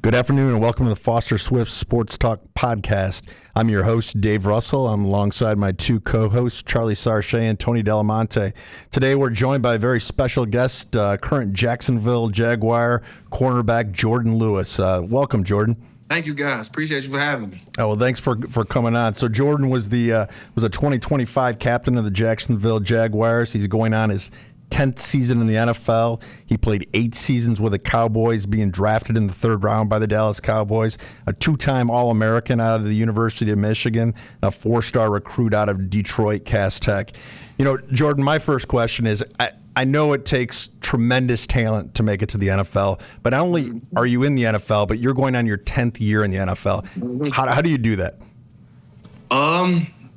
Good afternoon and welcome to the Foster Swift Sports Talk podcast. I'm your host, Dave Russell. I'm alongside my two co-hosts, Charlie Sarche and Tony Delamonte. Today we're joined by a very special guest, current Jacksonville Jaguar cornerback Jourdan Lewis. Welcome, Jourdan. Thank you, guys. Appreciate you for having me. Oh, well, thanks for coming on. So Jourdan was a 2025 captain of the Jacksonville Jaguars. He's going on his 10th season in the NFL. He played 8 seasons with the Cowboys, being drafted in the 3rd round by the Dallas Cowboys, a 2-time All-American out of the University of Michigan, a 4-star recruit out of Detroit Cass Tech. You know, Jourdan, my first question is, I know it takes tremendous talent to make it to the NFL, but not only are you in the NFL, but you're going on your 10th year in the NFL. How do you do that?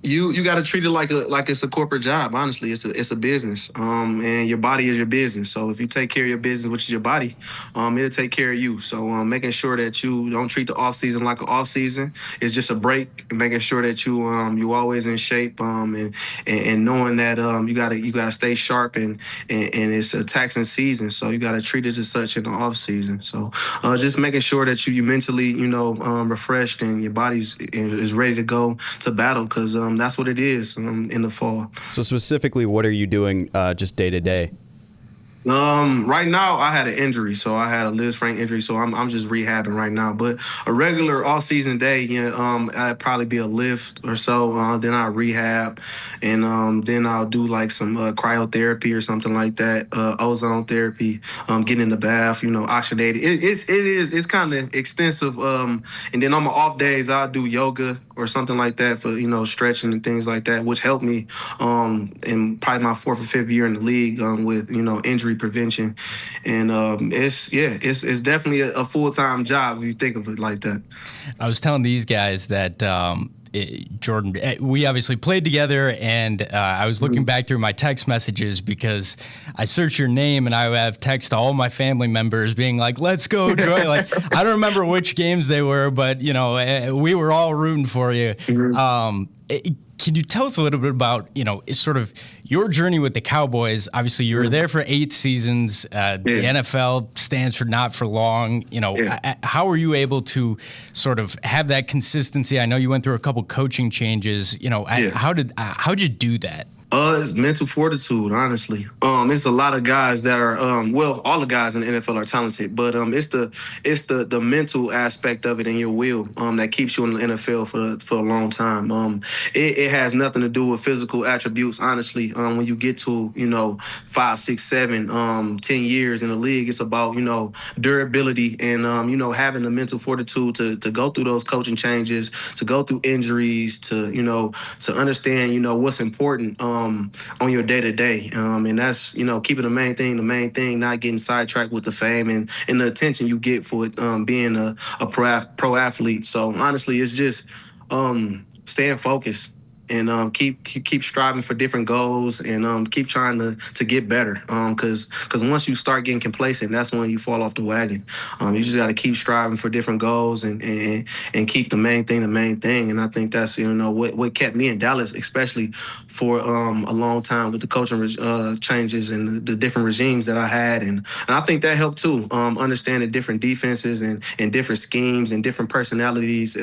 You got to treat it like it's a corporate job. Honestly, it's a business. And your body is your business. So if you take care of your business, which is your body, it'll take care of you. So making sure that you don't treat the off season like an off season is just a break. And making sure that you always in shape. And knowing that you gotta stay sharp and it's a taxing season. So you gotta treat it as such in the off season. So just making sure that you mentally refreshed and your body's is ready to go to battle because that's what it is in the fall. So specifically, what are you doing just day to day? Right now, I had an injury, so I had a Liz Frank injury, so I'm just rehabbing right now. But a regular all-season day, I'd probably be a lift or so. Then I'll rehab, and then I'll do like some cryotherapy or something like that, ozone therapy, getting in the bath, oxygenated. It's kind of extensive. And then on my off days, I'll do yoga or something like that for stretching and things like that, which helped me in probably my 4th or 5th year in the league with injury prevention. And it's definitely a full-time job if you think of it like that. I was telling these guys that Jourdan, we obviously played together, and I was looking back through my text messages because I searched your name and I have text all my family members being like, let's go, Joy. Like, I don't remember which games they were, but we were all rooting for you. Can you tell us a little bit about, sort of your journey with the Cowboys? Obviously, you were there for 8 seasons. The NFL stands for not for long. How were you able to sort of have that consistency? I know you went through a couple coaching changes. How'd you do that? It's mental fortitude, honestly. It's a lot of guys that are, all the guys in the NFL are talented, but it's the mental aspect of it and your will that keeps you in the NFL for a long time. It has nothing to do with physical attributes, honestly. When you get to 5, 6, 7, 10 years in the league, it's about durability and having the mental fortitude to go through those coaching changes, to go through injuries, to understand what's important. On your day-to-day. And that's, keeping the main thing, not getting sidetracked with the fame and the attention you get for it, being a pro athlete. So honestly, it's just staying focused and keep striving for different goals and keep trying to get better. Because once you start getting complacent, that's when you fall off the wagon. You just got to keep striving for different goals and keep the main thing. And I think that's what kept me in Dallas, especially for a long time with the coaching changes and the different regimes that I had. And I think that helped too, understanding different defenses and different schemes and different personalities,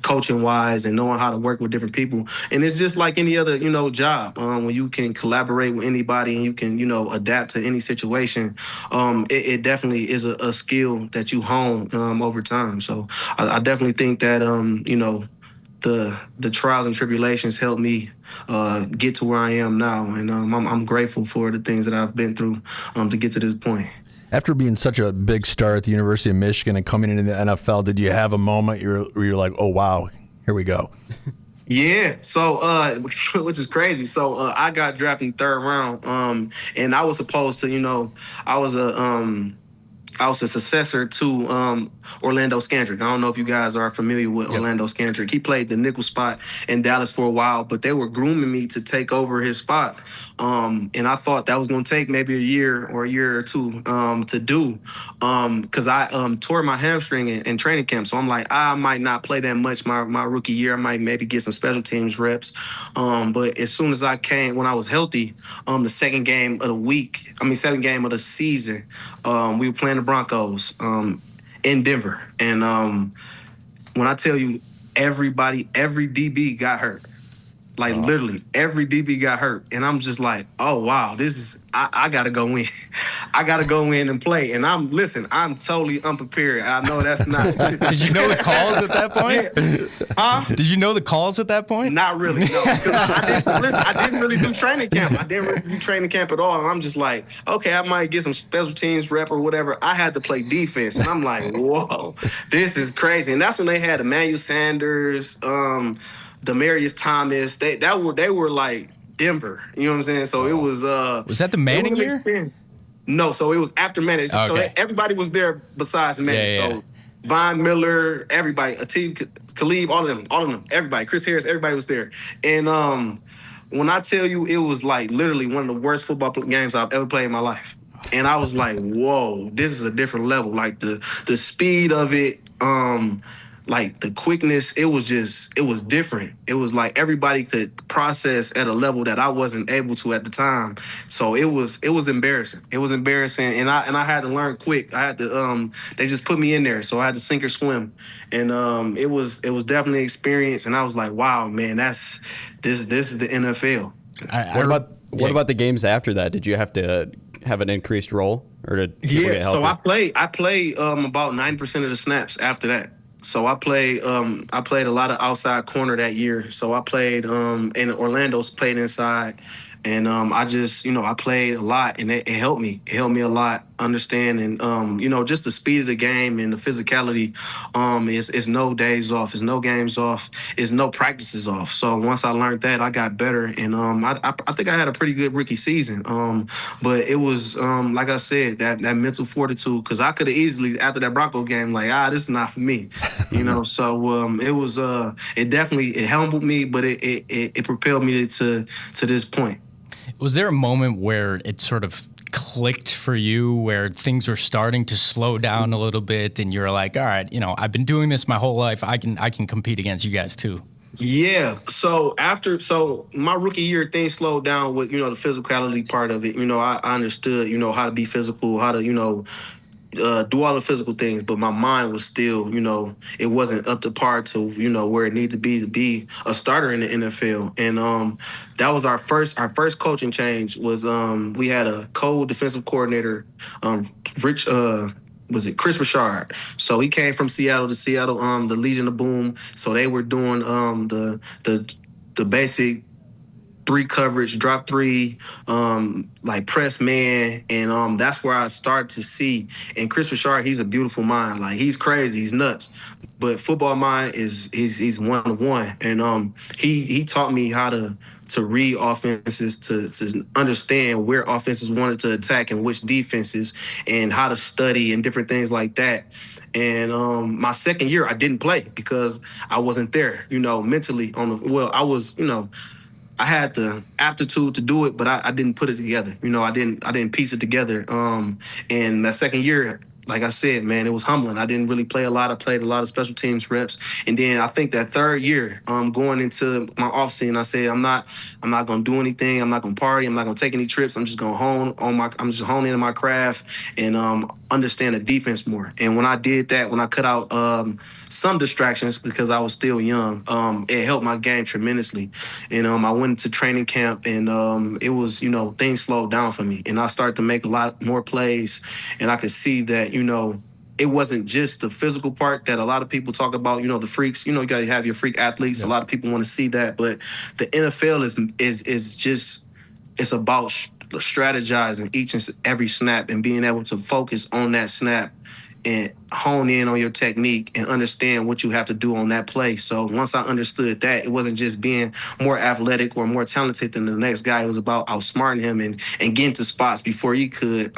coaching-wise, and knowing how to work with different people. And it's just like any other, job. When you can collaborate with anybody and you can, adapt to any situation, it definitely is a skill that you hone over time. So I definitely think that, the trials and tribulations helped me get to where I am now. And I'm grateful for the things that I've been through to get to this point. After being such a big star at the University of Michigan and coming into the NFL, did you have a moment where you're like, oh, wow, here we go? Yeah, so which is crazy. So I got drafted in the 3rd round, and I was supposed to, I was a successor to Orlando Scandrick. I don't know if you guys are familiar with Orlando Scandrick. He played the nickel spot in Dallas for a while, but they were grooming me to take over his spot. And I thought that was going to take maybe a year or 2 to do because I tore my hamstring in training camp. So I'm like, I might not play that much my rookie year. I might maybe get some special teams reps. But as soon as I came, when I was healthy, the second game of the season, we were playing the Broncos. in Denver. And when I tell you, every DB got hurt. Like literally every DB got hurt. And I'm just like, oh wow, I gotta go in. I gotta go in and play. And I'm totally unprepared. I know that's not Did you know the calls at that point? Huh? Did you know the calls at that point? Not really, no. I didn't really do training camp. I didn't really do training camp at all. And I'm just like, okay, I might get some special teams rep or whatever. I had to play defense. And I'm like, whoa, this is crazy. And that's when they had Emmanuel Sanders, Demarius Thomas. They were like Denver. You know what I'm saying? So it was that the Manning year? Experience. No, so it was after Manning. Okay. So everybody was there besides Manning. Yeah. So Von Miller, everybody, Ateem Khalib, all of them, everybody, Chris Harris, everybody was there. And when I tell you, it was like literally one of the worst football games I've ever played in my life. And I was like, whoa, this is a different level. Like the speed of it, like the quickness, it was different. It was like everybody could process at a level that I wasn't able to at the time. So it was embarrassing. It was embarrassing, and I had to learn quick. I had to they just put me in there, so I had to sink or swim. And it was definitely an experience, and I was like, wow, man, this is the NFL. What about the games after that? Did you have to have an increased role, or did people get so healthy? I played about 90% of the snaps after that. So I played a lot of outside corner that year. So I played and Orlando's played inside. And I just, I played a lot, and it helped me. It helped me a lot understanding, just the speed of the game and the physicality. Is no days off. It's no games off. It's no practices off. So once I learned that, I got better. And I think I had a pretty good rookie season. But it was, like I said, that mental fortitude, because I could have easily, after that Bronco game, like, this is not for me. So it was, it humbled me, but it propelled me to this point. Was there a moment where it sort of clicked for you, where things were starting to slow down a little bit, and you're like, all right, I've been doing this my whole life. I can compete against you guys too? Yeah. So my rookie year, things slowed down with, the physicality part of it. I understood, how to be physical, how to, do all the physical things, but my mind was still, it wasn't up to par to, where it needed to be a starter in the NFL. And that was our first coaching change was we had a co-defensive coordinator, Chris Richard. So he came from Seattle to Seattle, the Legion of Boom. So they were doing the basic 3 coverage, drop 3, like press man, and that's where I started to see. And Chris Richard, he's a beautiful mind. Like, he's crazy, he's nuts, but football mind he's one of one. And he taught me how to read offenses, to understand where offenses wanted to attack and which defenses, and how to study and different things like that. And my second year, I didn't play because I wasn't there, mentally. I was, I had the aptitude to do it, but I didn't put it together. I didn't piece it together. And that second year, like I said, man, it was humbling. I didn't really play a lot. I played a lot of special teams reps. And then I think that third year, going into my offseason, I said, I'm not going to do anything. I'm not going to party. I'm not going to take any trips. I'm just going to I'm just honing in my craft and understand the defense more. And when I did that, when I cut out some distractions because I was still young, it helped my game tremendously. And I went into training camp, and it was, things slowed down for me. And I started to make a lot more plays, and I could see that, it wasn't just the physical part that a lot of people talk about, the freaks. You got to have your freak athletes. Yeah. A lot of people want to see that. But the NFL is just, it's about strategizing each and every snap and being able to focus on that snap and hone in on your technique and understand what you have to do on that play. So once I understood that, it wasn't just being more athletic or more talented than the next guy. It was about outsmarting him and getting to spots before he could.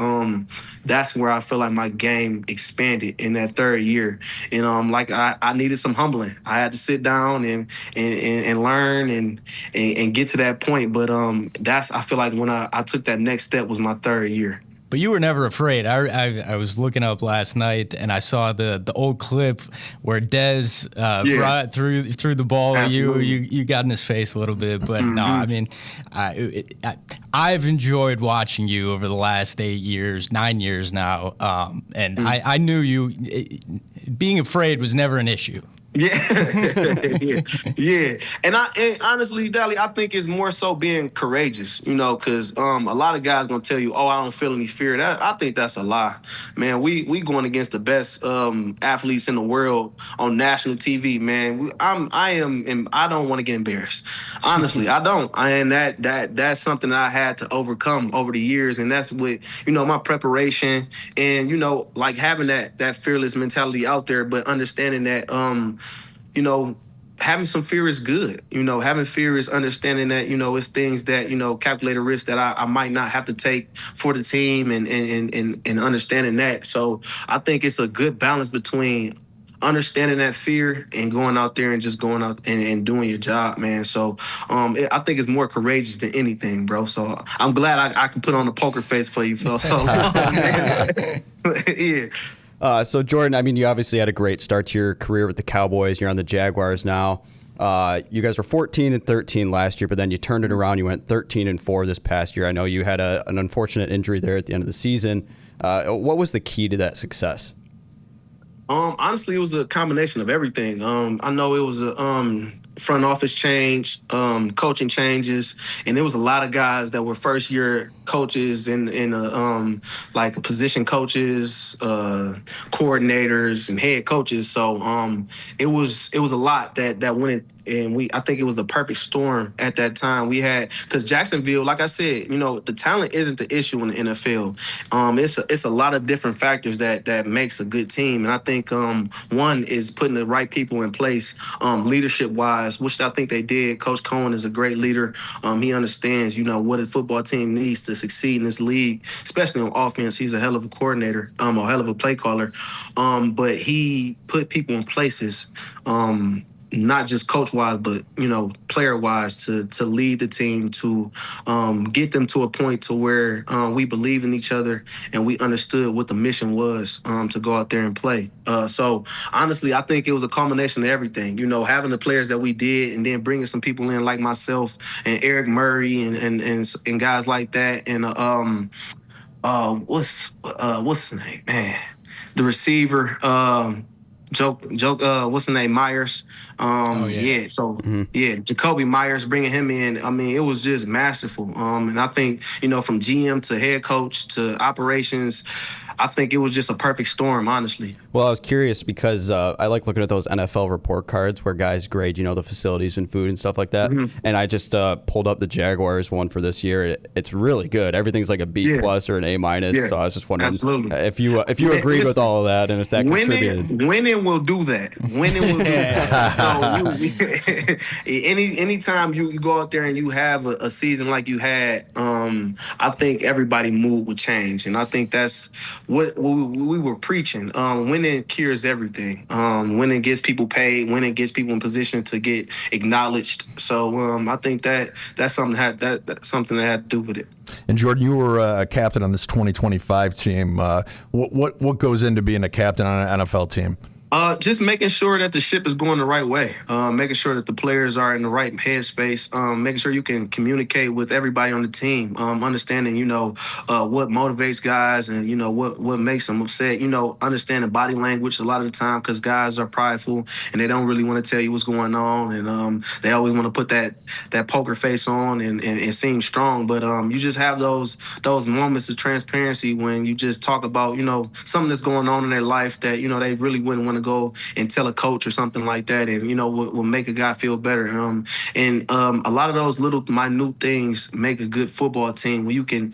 That's where I feel like my game expanded in that third year. And I needed some humbling. I had to sit down and learn and get to that point. But I feel like when I took that next step was my third year. But you were never afraid. I was looking up last night and I saw the old clip where Dez brought through the ball at you. You got in his face a little bit, but no, I mean, I've enjoyed watching you over the last 9 years now, and I knew you. Being afraid was never an issue. Yeah. And honestly, Dally, I think it's more so being courageous, because a lot of guys gonna tell you, "Oh, I don't feel any fear." I think that's a lie, man. We going against the best athletes in the world on national TV, man. I don't want to get embarrassed. Honestly, I don't. And that's something that I had to overcome over the years, and that's with my preparation and like having that fearless mentality out there, but understanding that having some fear is good. Having fear is understanding that, it's things that, calculated risk that I might not have to take for the team and understanding that. So I think it's a good balance between understanding that fear and going out there and just going out and doing your job, man. So I think it's more courageous than anything, bro. So I'm glad I can put on a poker face for you for so long, man. Yeah. So Jourdan, I mean, you obviously had a great start to your career with the Cowboys. You're on the Jaguars now. You guys were 14-13 last year, but then you turned it around. You went 13-4 this past year. I know you had an unfortunate injury there at the end of the season. What was the key to that success? Honestly, it was a combination of everything. I know it was a front office change, coaching changes, and there was a lot of guys that were first year coaches and like position coaches, coordinators, and head coaches. So it was a lot that went in, and I think it was the perfect storm at that time. We had, because Jacksonville, like I said, the talent isn't the issue in the NFL. It's a lot of different factors that makes a good team, and I think one is putting the right people in place, leadership wise, which I think they did. Coach Cohen is a great leader. He understands, what a football team needs to succeed in this league, especially on offense. He's a hell of a coordinator, a hell of a play caller. But he put people in places, not just coach-wise, but, player-wise, to lead the team, to get them to a point to where we believe in each other and we understood what the mission was, to go out there and play. So, honestly, I think it was a combination of everything, having the players that we did and then bringing some people in like myself and Eric Murray and guys like that. And what's his name, man? The receiver, what's his name? Myers. Jacoby Myers, bringing him in. I mean, it was just masterful. And I think, from GM to head coach to operations, I think it was just a perfect storm, honestly. Well, I was curious because I like looking at those NFL report cards where guys grade, the facilities and food and stuff like that. Mm-hmm. And I just pulled up the Jaguars one for this year. It's really good. Everything's like a B plus or an A minus. Yeah. So I was just wondering if you agreed with all of that and if that contributed. Winning will do that. Winning will do that. So anytime you go out there and you have a season like you had, I think everybody mood would change, and I think that's what we were preaching. Winning cures everything. Winning gets people paid. Winning gets people in position to get acknowledged. So I think that's something that had to do with it. And Jourdan, you were a captain on this 2025 team. What goes into being a captain on an NFL team? Just making sure that the ship is going the right way, making sure that the players are in the right headspace, making sure you can communicate with everybody on the team, understanding, what motivates guys and, what makes them upset, understanding body language a lot of the time because guys are prideful and they don't really want to tell you what's going on. And they always want to put that poker face on and seem strong. But you just have those moments of transparency when you just talk about, something that's going on in their life that, they really wouldn't want to go and tell a coach or something like that, and will make a guy feel better. And a lot of those little minute things make a good football team. When you can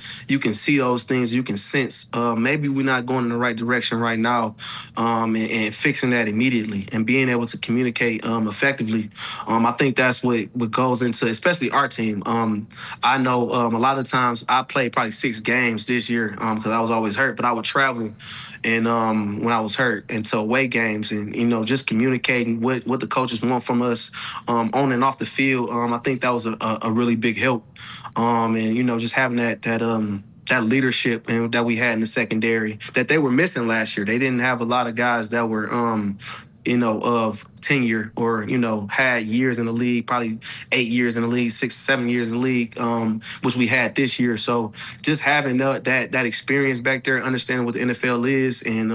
see those things, you can sense maybe we're not going in the right direction right now, and fixing that immediately and being able to communicate effectively. I think that's what goes into, especially our team. I know a lot of times I played probably 6 games this year because I was always hurt, but I would travel. And when I was hurt, into away games, and just communicating what the coaches want from us on and off the field, I think that was a really big help. And just having that that leadership and that we had in the secondary that they were missing last year. They didn't have a lot of guys that were of tenure or, had years in the league, probably 8 years in the league, 6, 7 years in the league, which we had this year. So just having that experience back there, understanding what the NFL is and,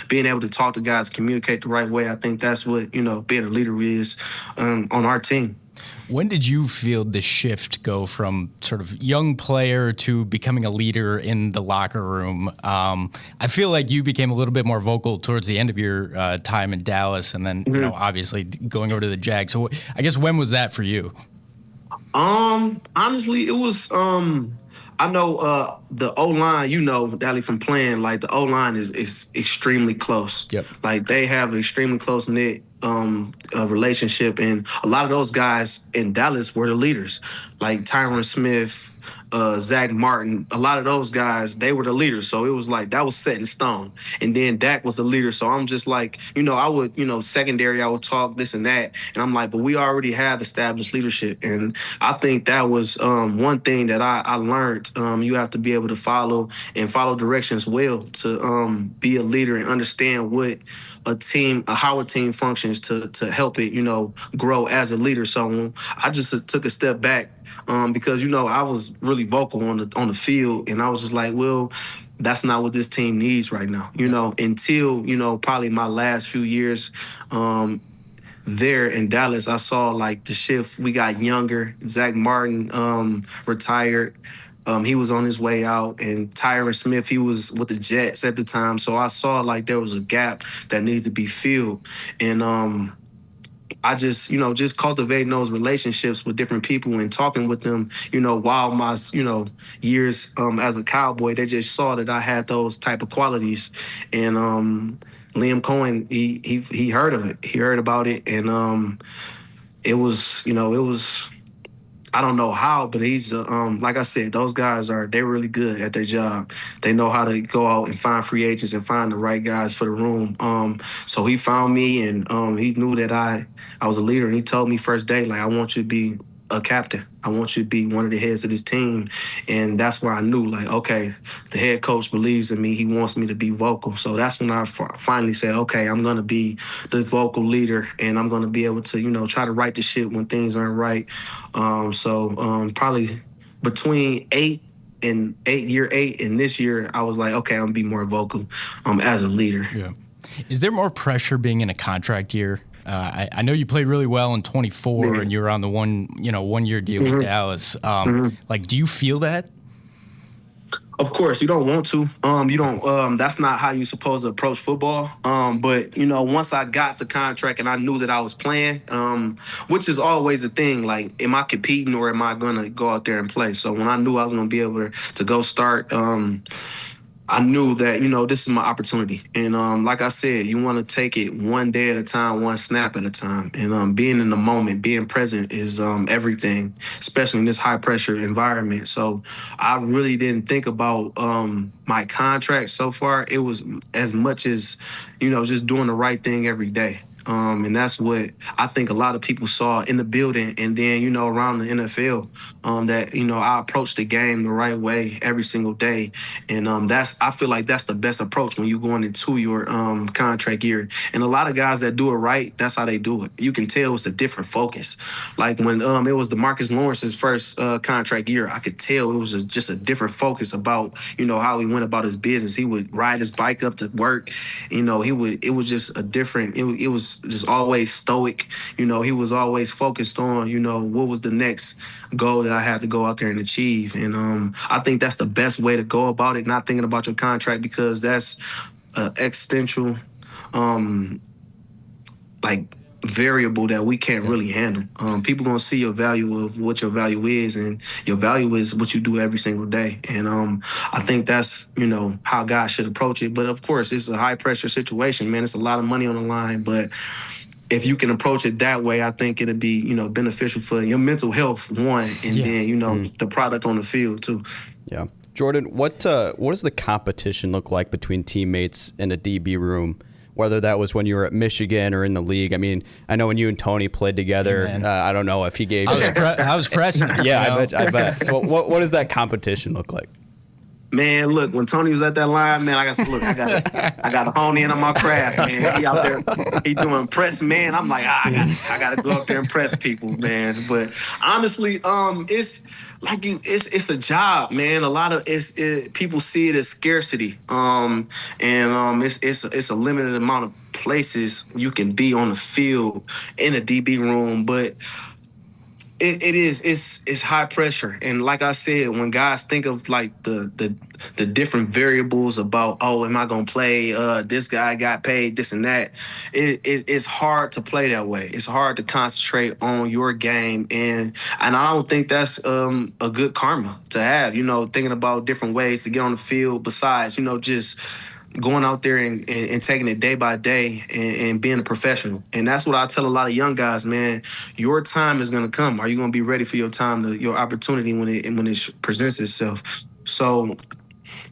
being able to talk to guys, communicate the right way, I think that's what, being a leader is on our team. When did you feel the shift go from sort of young player to becoming a leader in the locker room? I feel like you became a little bit more vocal towards the end of your time in Dallas, and then obviously going over to the Jags. So I guess when was that for you? Honestly, it was. I know the O-line, Dally, from playing, like the O-line is extremely close. Yep. Like they have an extremely close-knit relationship. And a lot of those guys in Dallas were the leaders. Like Tyron Smith, Zach Martin, a lot of those guys, they were the leaders. So it was like that was set in stone. And then Dak was the leader. So I'm just like, I would, secondary, I would talk this and that. And I'm like, but we already have established leadership. And I think that was one thing that I learned. You have to be able to follow directions well to be a leader and understand what how a team functions to help it, grow as a leader. So I just took a step back because, I was really vocal on the field, and I was just like, well, that's not what this team needs right now, until, probably my last few years there in Dallas, I saw like the shift. We got younger. Zach Martin retired. He was on his way out, and Tyron Smith, he was with the Jets at the time. So I saw like there was a gap that needed to be filled. And I just, just cultivating those relationships with different people and talking with them, while my, years as a Cowboy, they just saw that I had those type of qualities. And Liam Cohen, he heard of it. He heard about it. And it was, I don't know how, but he's like I said, those guys they're really good at their job. They know how to go out and find free agents and find the right guys for the room. So he found me, and he knew that I was a leader, and he told me first day, like, I want you to be a captain. I want you to be one of the heads of this team. And that's where I knew, like, okay, the head coach believes in me. He wants me to be vocal. So that's when I finally said, okay, I'm going to be the vocal leader, and I'm going to be able to, try to right the shit when things aren't right. So probably between year 8 and this year, I was like, okay, I'm going to be more vocal as a leader. Yeah. Is there more pressure being in a contract year? I know you played really well in 24, and you were on the one-year deal with Dallas. Like, do you feel that? Of course, you don't want to. You don't. That's not how you're supposed to approach football. But once I got the contract and I knew that I was playing, which is always the thing. Like, am I competing or am I gonna go out there and play? So when I knew I was gonna be able to go start, I knew that, this is my opportunity. And like I said, you want to take it one day at a time, one snap at a time. And being in the moment, being present is everything, especially in this high-pressure environment. So I really didn't think about my contract so far. It was as much as, just doing the right thing every day. And that's what I think a lot of people saw in the building and then, around the NFL, that, I approach the game the right way every single day. And I feel like that's the best approach when you're going into your contract year. And a lot of guys that do it right, that's how they do it. You can tell it's a different focus. Like when it was DeMarcus Lawrence's first contract year, I could tell it was just a different focus about, how he went about his business. He would ride his bike up to work. It was just a different, it was just always stoic. He was always focused on, what was the next goal that I had to go out there and achieve. And I think that's the best way to go about it, not thinking about your contract, because that's existential, variable that we can't really handle. People gonna see your value of what your value is, and your value is what you do every single day. And I think that's how guys should approach it. But of course, it's a high pressure situation, man. It's a lot of money on the line, but if you can approach it that way, I think it'll be beneficial for your mental health, one, and then the product on the field too. Yeah, Jourdan, what does the competition look like between teammates in the DB room? Whether that was when you were at Michigan or in the league. I mean, I know when you and Tony played together, I don't know if he gave you... I was pressing. Yeah, I bet. So what does that competition look like? Man, look, when Tony was at that line, man, I got to hone in on my craft, man. He out there, he doing press, man. I'm like, I got to go up there and press people, man. But honestly, it's like it's a job, man. A lot of people see it as scarcity, it's a limited amount of places you can be on the field in a DB room, but it's high pressure. And like I said, when guys think of like the different variables about, oh, am I gonna play, this guy got paid this and that, it's hard to play that way. It's hard to concentrate on your game, and I don't think that's a good karma to have, thinking about different ways to get on the field besides, just going out there and taking it day by day and being a professional. And that's what I tell a lot of young guys, man. Your time is going to come. Are you going to be ready for your time, your opportunity when it presents itself? So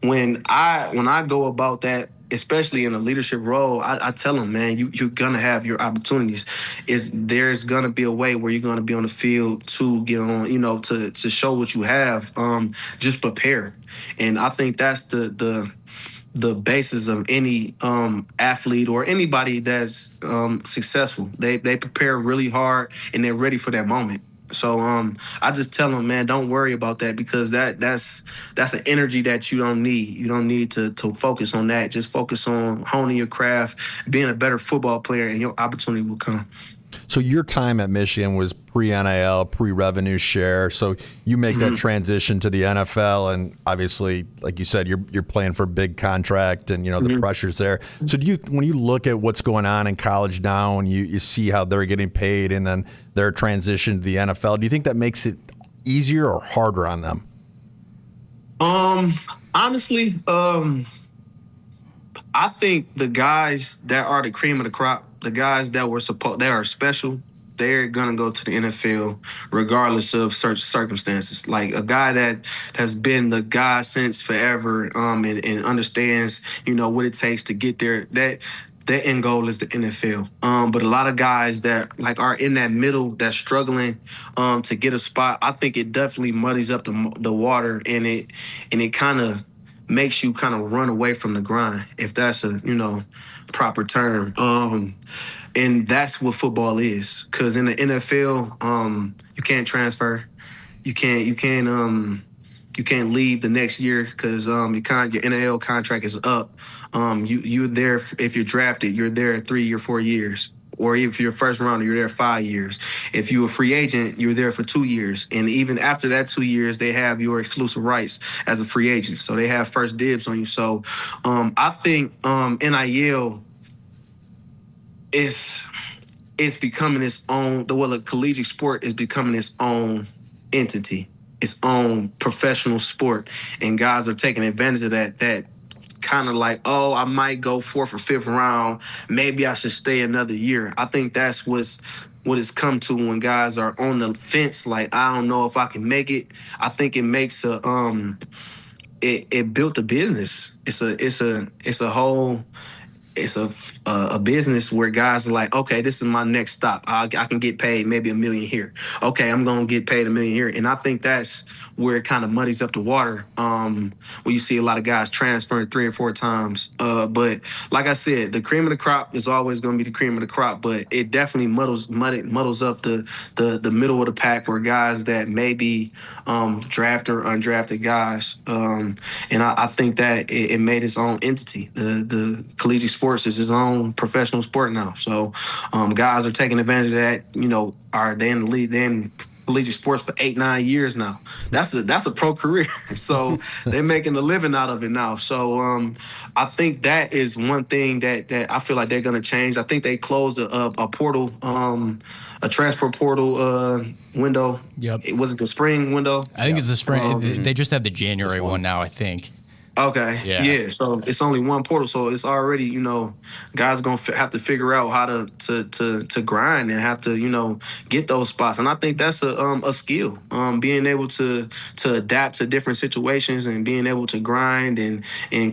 when I go about that, especially in a leadership role, I tell them, man, you're going to have your opportunities. There's going to be a way where you're going to be on the field to get on, to show what you have. Just prepare. And I think that's the basis of any athlete or anybody that's successful. They prepare really hard and they're ready for that moment. So I just tell them, man, don't worry about that, because that's an energy that you don't need. You don't need to focus on that. Just focus on honing your craft, being a better football player, and your opportunity will come. So your time at Michigan was pre-NIL, pre-revenue share. So you make that transition to the NFL, and obviously, like you said, you're playing for a big contract, and the pressure's there. So when you look at what's going on in college now, and you see how they're getting paid, and then their transition to the NFL, do you think that makes it easier or harder on them? Honestly, I think the guys that are the cream of the crop, the guys that are special, they're gonna go to the NFL regardless of certain circumstances. Like a guy that has been the guy since forever, and understands, what it takes to get there. That end goal is the NFL. But a lot of guys that are in that middle, that's struggling to get a spot, I think it definitely muddies up the water, and it kind of makes you kind of run away from the grind, if that's a proper term. And that's what football is. Because in the NFL, you can't transfer, you can't leave the next year because your NIL contract is up. You're there if you're drafted. You're there 3 or 4 years. Or if you're a first rounder, you're there 5 years. If you're a free agent, you're there for 2 years. And even after that 2 years, they have your exclusive rights as a free agent. So they have first dibs on you. So I think NIL is becoming its own. The collegiate sport is becoming its own entity, its own professional sport. And guys are taking advantage of that kind of like, oh, I might go 4th or 5th round. Maybe I should stay another year. I think that's what it's come to when guys are on the fence. Like, I don't know if I can make it. I think it makes it built a business. It's a business where guys are like, okay, this is my next stop. I can get paid maybe $1 million here. Okay, I'm going to get paid $1 million here. And I think that's where it kind of muddies up the water, when you see a lot of guys transferring 3 or 4 times. But like I said, the cream of the crop is always going to be the cream of the crop, but it definitely muddles up the middle of the pack, where guys that may be drafted or undrafted guys. And I think that it made its own entity. The collegiate sports is its own professional sport now. So guys are taking advantage of that, are they in the league, then collegiate sports for 8-9 years now. That's a pro career. So they're making a living out of it now. So I think that is one thing that I feel like they're going to change. I think they closed a portal, a transfer portal window. Yep. It wasn't the spring window. I think it's the spring. They just have the January one now, I think. Okay. Yeah. So it's only one portal, so it's already, guys gonna have to figure out how to grind and have to, get those spots. And I think that's a skill. Being able to adapt to different situations and being able to grind and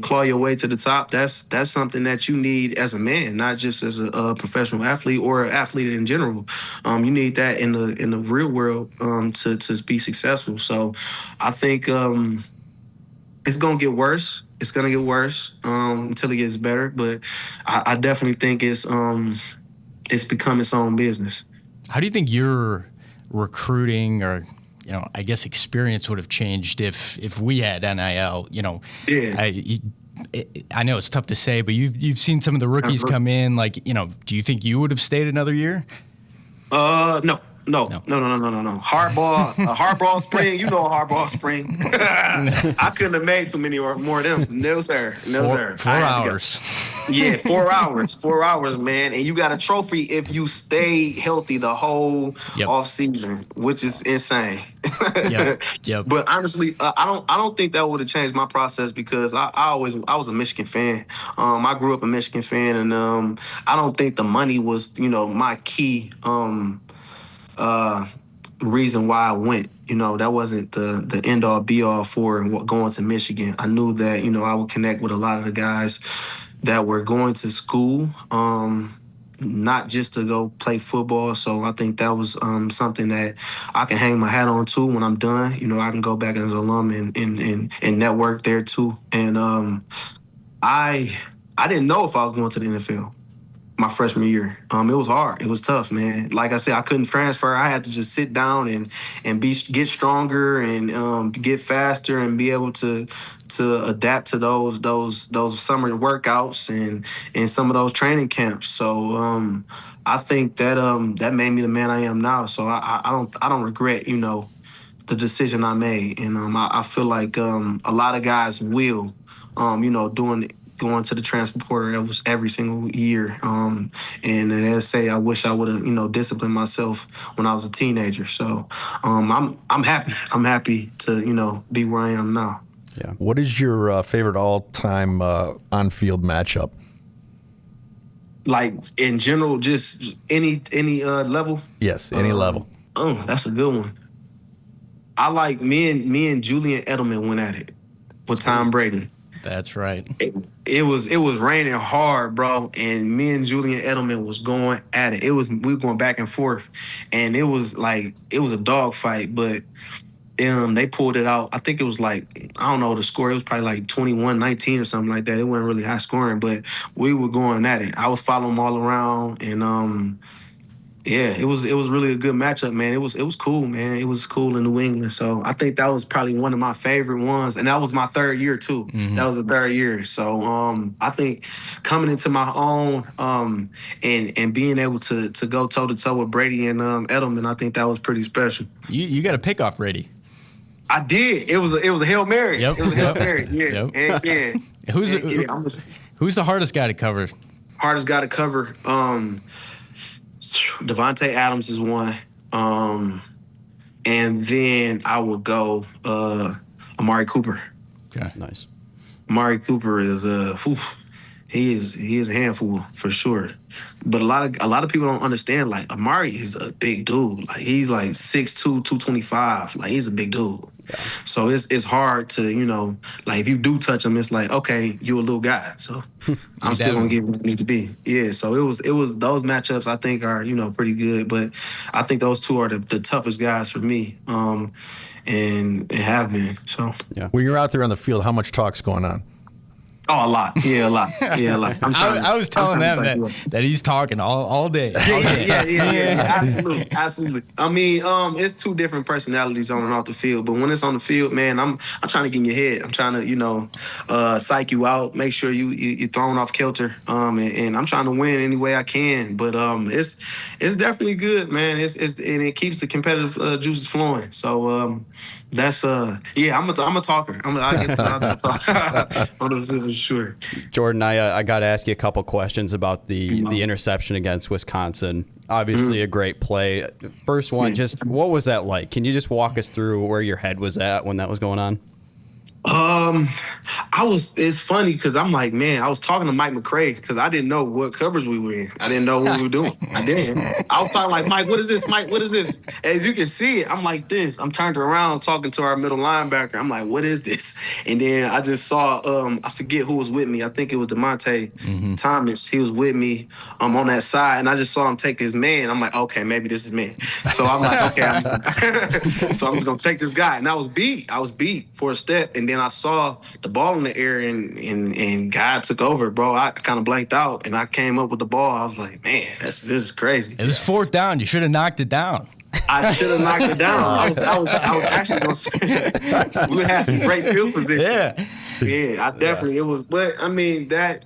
claw your way to the top. That's something that you need as a man, not just as a professional athlete or an athlete in general. You need that in the real world to be successful. So I think it's gonna get worse. It's gonna get worse until it gets better. But I definitely think it's become its own business. How do you think your recruiting or I guess experience would have changed if we had NIL? Yeah. I know it's tough to say, but you've seen some of the rookies come in. Like, do you think you would have stayed another year? No. Hardball spring. You know a hardball spring. I couldn't have made too many or more of them. No, sir. No, sir. 4 hours. Yeah, 4 hours. 4 hours, man. And you got a trophy if you stay healthy the whole off season, which is insane. Yep. But honestly, I don't think that would have changed my process because I was a Michigan fan. I grew up a Michigan fan, and I don't think the money was my key reason why I went. That wasn't the end all be all for going to Michigan. I knew that I would connect with a lot of the guys that were going to school, not just to go play football. So I think that was something that I can hang my hat on too when I'm done. I can go back as an alum and network there too. And I didn't know if I was going to the NFL my freshman year. It was hard. It was tough, man. Like I said, I couldn't transfer. I had to just sit down and get stronger and get faster and be able to adapt to those summer workouts and some of those training camps. So I think that that made me the man I am now. So I don't regret the decision I made, and I feel like a lot of guys will going to the transporter every single year. And they say I wish I would have, disciplined myself when I was a teenager. So I'm happy. I'm happy to, be where I am now. Yeah. What is your favorite all-time on-field matchup? Like in general, just any level? Yes, any level. Oh, that's a good one. I like me and Julian Edelman went at it with Tom Brady. That's right. It was raining hard, bro, and me and Julian Edelman was going at it. We were going back and forth, and it was a dog fight, but they pulled it out. I think it was I don't know the score. It was probably 21-19 or something like that. It wasn't really high scoring, but we were going at it. I was following them all around, and yeah, it was really a good matchup, man. It was cool, man. It was cool in New England. So I think that was probably one of my favorite ones. And that was my third year too. Mm-hmm. That was the third year. So I think coming into my own and being able to go toe to toe with Brady and Edelman, I think that was pretty special. You got a pick off Brady. I did. It was a Hail Mary. Yep. It was a Hail Mary. Yeah. Yep. Yeah. Who's the hardest guy to cover? Hardest guy to cover. Devontae Adams is one. And then I would go Amari Cooper. Okay. Nice. Amari Cooper is he is a handful for sure. But a lot of people don't understand, Amari is a big dude. He's 6'2", 225. He's a big dude. Yeah. So it's hard to, if you do touch him, it's okay, you're a little guy. So I'm still gonna give him what I need to be. Yeah, so it was those matchups I think are, pretty good. But I think those two are the toughest guys for me. And have been. So yeah. When you're out there on the field, how much talk's going on? Oh, a lot. Yeah, a lot. Yeah, a lot. I was telling them that he's talking all day. Yeah. Absolutely. I mean, it's two different personalities on and off the field, but when it's on the field, man, I'm trying to get in your head. I'm trying to, psych you out, make sure you're thrown off kilter, and I'm trying to win any way I can. But it's definitely good, man. And it keeps the competitive juices flowing. So that's I'm a talker. I get talk. Sure. Jourdan, I got to ask you a couple questions about the interception against Wisconsin. Obviously a great play. First one, just what was that like? Can you just walk us through where your head was at when that was going on? It's funny because I'm man, I was talking to Mike McCray because I didn't know what covers we were in. I didn't know what we were doing. I didn't. I was talking Mike, what is this? Mike, what is this? As you can see it, I'm like this. I'm turned around talking to our middle linebacker. I'm like, what is this? And then I just saw, I forget who was with me. I think it was DeMonte Thomas. He was with me on that side, and I just saw him take his man. I'm like, okay, maybe this is me. So I'm like, okay. So I'm just going to take this guy. And I was beat for a step, and then I saw the ball in the air, and God took over, bro. I kind of blanked out, and I came up with the ball. I was like, man, this is crazy. It was fourth down. You should have knocked it down. I should have knocked it down. I was actually gonna say we had some great field position. Yeah, I definitely it was, but I mean that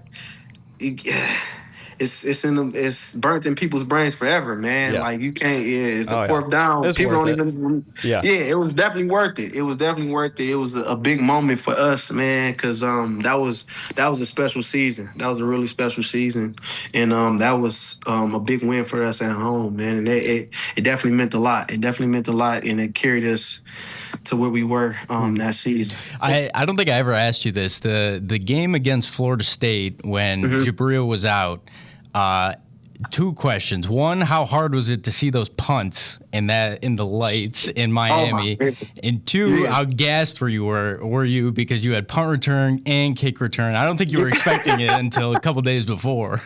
it's burnt in people's brains forever, man. Yeah. Like you can't. Yeah, it's the fourth down. It's People don't worth even. Yeah, it was definitely worth it. It was definitely worth it. It was a big moment for us, man, because that was a special season. That was a really special season, and that was a big win for us at home, man. And it definitely meant a lot. It definitely meant a lot, and it carried us to where we were that season. I don't think I ever asked you this. The game against Florida State when Jabril was out. Two questions. One, how hard was it to see those punts in the lights in Miami? And two, how gassed were you because you had punt return and kick return? I don't think you were expecting it until a couple days before.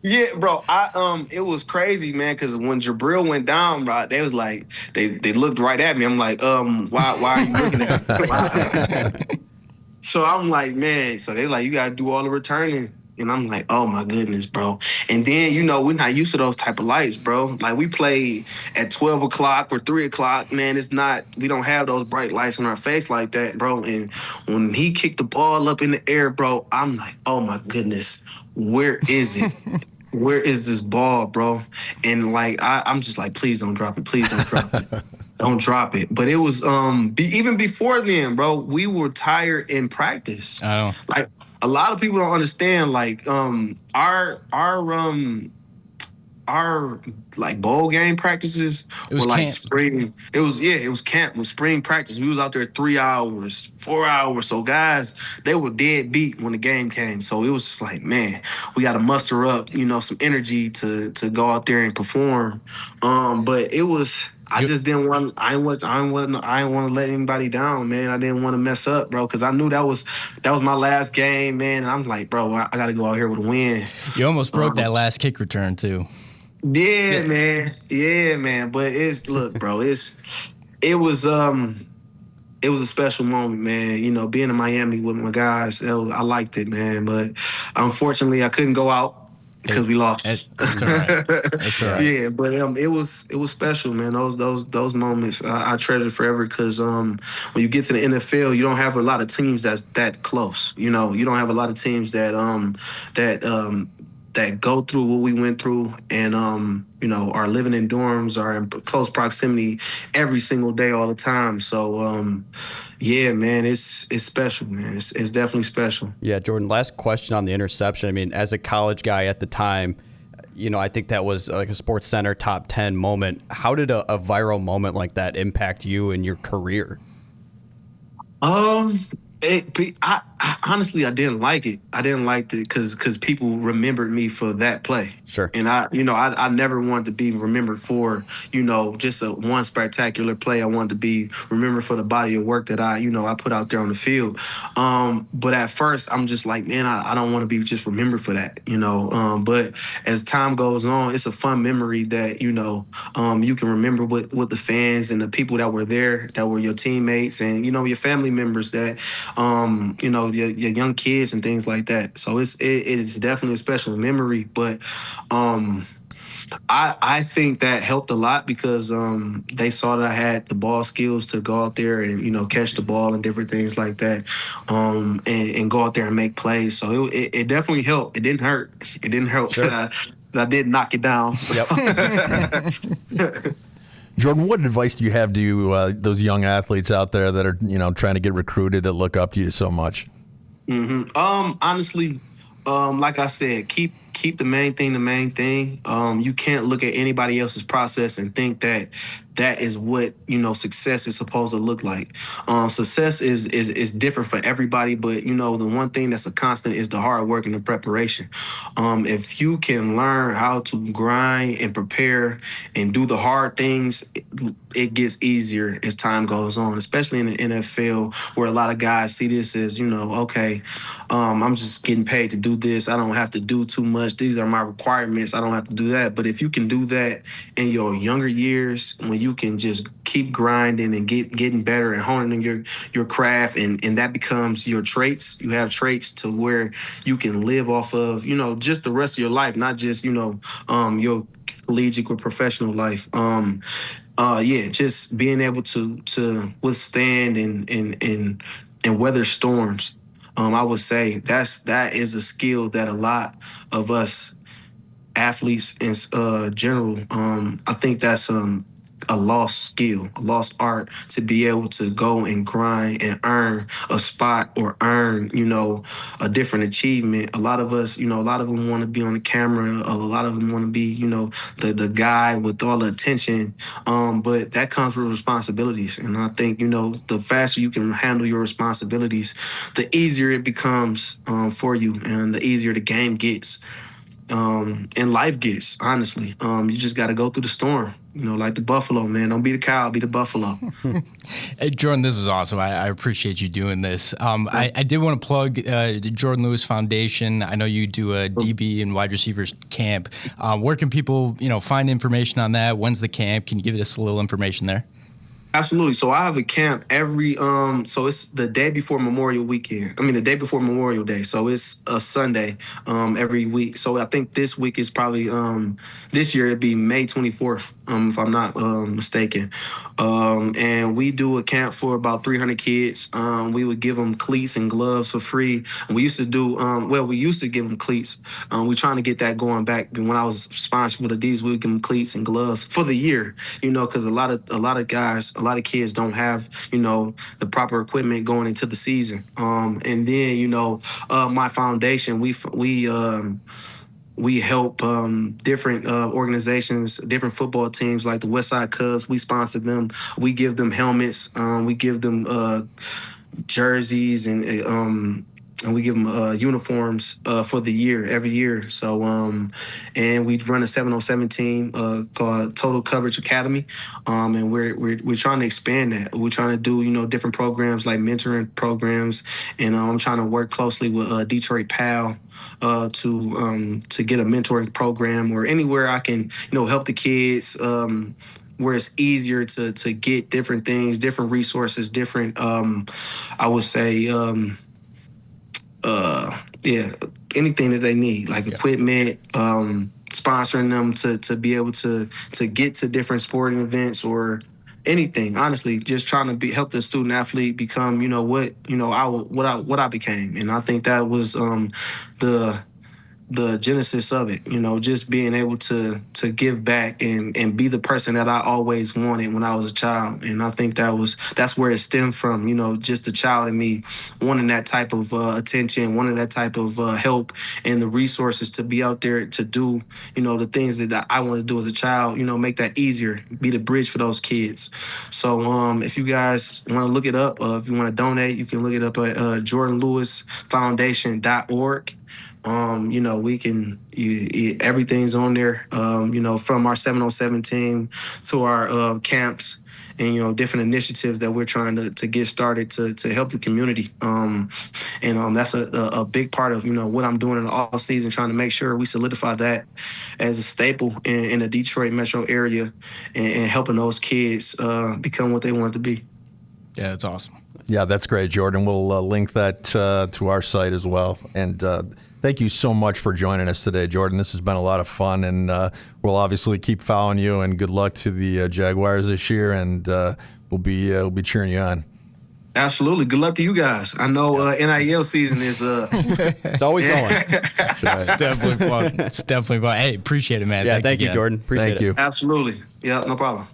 Yeah, bro. It was crazy, man. Because when Jabril went down, bro, they was like, they looked right at me. I'm like, why are you looking at me? So I'm like, man. So they like, you gotta do all the returning. And I'm like, oh my goodness, bro. And then, we're not used to those type of lights, bro. Like we play at 12 o'clock or 3 o'clock, man. We don't have those bright lights on our face like that, bro. And when he kicked the ball up in the air, bro, I'm like, oh my goodness, where is it? Where is this ball, bro? And like, I'm just like, please don't drop it. Please don't drop it. Don't drop it. But it was, even before then, bro, we were tired in practice. I know. Like, a lot of people don't understand, like, our like bowl game practices were like camp. spring. It was camp. It was spring practice. We was out there 3 hours, 4 hours. So guys, they were dead beat when the game came. So it was just like, man, we got to muster up, some energy to go out there and perform. But it was. I just didn't want. I didn't want to let anybody down, man. I didn't want to mess up, bro, because I knew that was my last game, man. And I'm like, bro, I got to go out here with a win. You almost broke that last kick return too. Yeah, man. Yeah, man. But look, bro. It was a special moment, man. Being in Miami with my guys, I liked it, man. But unfortunately, I couldn't go out. Because we lost. That's all right. That's all right. Yeah, but it was special, man. Those moments I treasure forever. Because when you get to the NFL, you don't have a lot of teams that's that close. You don't have a lot of teams that go through what we went through, and are living in dorms, are in close proximity every single day, all the time. So yeah, man, it's special, man. It's definitely special. Yeah, Jourdan, last question on the interception. I mean, as a college guy at the time, I think that was like a Sports Center top 10 moment. How did a viral moment like that impact you and your career? I honestly, I didn't like it. I didn't like it because people remembered me for that play. Sure. And I never wanted to be remembered for, just one spectacular play. I wanted to be remembered for the body of work that I put out there on the field. But at first, I'm just like, man, I don't want to be just remembered for that, But as time goes on, it's a fun memory that, you can remember with the fans and the people that were there, that were your teammates and, your family members that, your young kids and things like that. So it is definitely a special memory. But I think that helped a lot because they saw that I had the ball skills to go out there and catch the ball and different things like that, and go out there and make plays. So it definitely helped. It didn't hurt. It didn't hurt Sure. that I did knock it down. Yep. Jourdan, what advice do you have to those young athletes out there that are trying to get recruited, that look up to you so much? Honestly, like I said, keep the main thing the main thing. You can't look at anybody else's process and think that is what success is supposed to look like. Success is different for everybody, but the one thing that's a constant is the hard work and the preparation. If you can learn how to grind and prepare and do the hard things, it gets easier as time goes on, especially in the NFL, where a lot of guys see this as okay, I'm just getting paid to do this. I don't have to do too much. These are my requirements. I don't have to do that. But if you can do that in your younger years, when you you can just keep grinding and getting better and honing your craft, and that becomes your traits. You have traits to where you can live off of, just the rest of your life, not just, your collegiate or professional life. Just being able to withstand and weather storms. I would say that is a skill that a lot of us athletes in general, I think that's a lost skill, a lost art, to be able to go and grind and earn a spot or earn, a different achievement. A lot of us, a lot of them want to be on the camera. A lot of them want to be, the guy with all the attention. But that comes with responsibilities. And I think, the faster you can handle your responsibilities, the easier it becomes for you, and the easier the game gets. And life gets, honestly. You just got to go through the storm, like the buffalo, man. Don't be the cow, be the buffalo. Hey, Jourdan, this was awesome. I appreciate you doing this. I did want to plug the Jourdan Lewis Foundation. I know you do a DB and wide receivers camp. Where can people, find information on that? When's the camp? Can you give us a little information there? Absolutely. So I have a camp every, so it's the day before Memorial Weekend. The day before Memorial Day. So it's a Sunday every week. So I think this week is probably, this year it'd be May 24th, if I'm not mistaken. And we do a camp for about 300 kids. We would give them cleats and gloves for free. And we used to do, we used to give them cleats. We're trying to get that going back. When I was sponsored with Adidas, we would give them cleats and gloves for the year, because a lot of guys, a lot of kids don't have, the proper equipment going into the season. And then, my foundation, we help different organizations, different football teams like the Westside Cubs. We sponsor them. We give them helmets. We give them jerseys and we give them uniforms for the year, every year. So, and we run a 707 team called Total Coverage Academy, and we're trying to expand that. We're trying to do different programs like mentoring programs, and I'm trying to work closely with Detroit PAL to get a mentoring program, or anywhere I can help the kids. Where it's easier to get different things, different resources, different I would say. Anything that they need, like equipment, sponsoring them to be able to get to different sporting events or anything. Honestly, just trying to help the student athlete become, what I became, and I think that was the genesis of it, just being able to give back and be the person that I always wanted when I was a child. And I think that's where it stemmed from, just the child in me wanting that type of attention, wanting that type of help and the resources to be out there to do, the things that I wanted to do as a child, make that easier, be the bridge for those kids. So if you guys want to look it up, if you want to donate, you can look it up at JordanLewisFoundation.org. Everything's on there, from our 707 team to our camps and, different initiatives that we're trying to get started to help the community. That's a big part of, what I'm doing in the off season, trying to make sure we solidify that as a staple in the Detroit metro area and helping those kids become what they want to be. Yeah, that's awesome. Yeah, that's great, Jourdan. We'll link that to our site as well. And thank you so much for joining us today, Jourdan. This has been a lot of fun, and we'll obviously keep following you. And good luck to the Jaguars this year, and we'll be cheering you on. Absolutely. Good luck to you guys. I know NIL season is it's always going. It's definitely fun. It's definitely fun. Hey, appreciate it, man. Yeah, thank you, Jourdan. Appreciate it. Thank you. Absolutely. Yeah, no problem.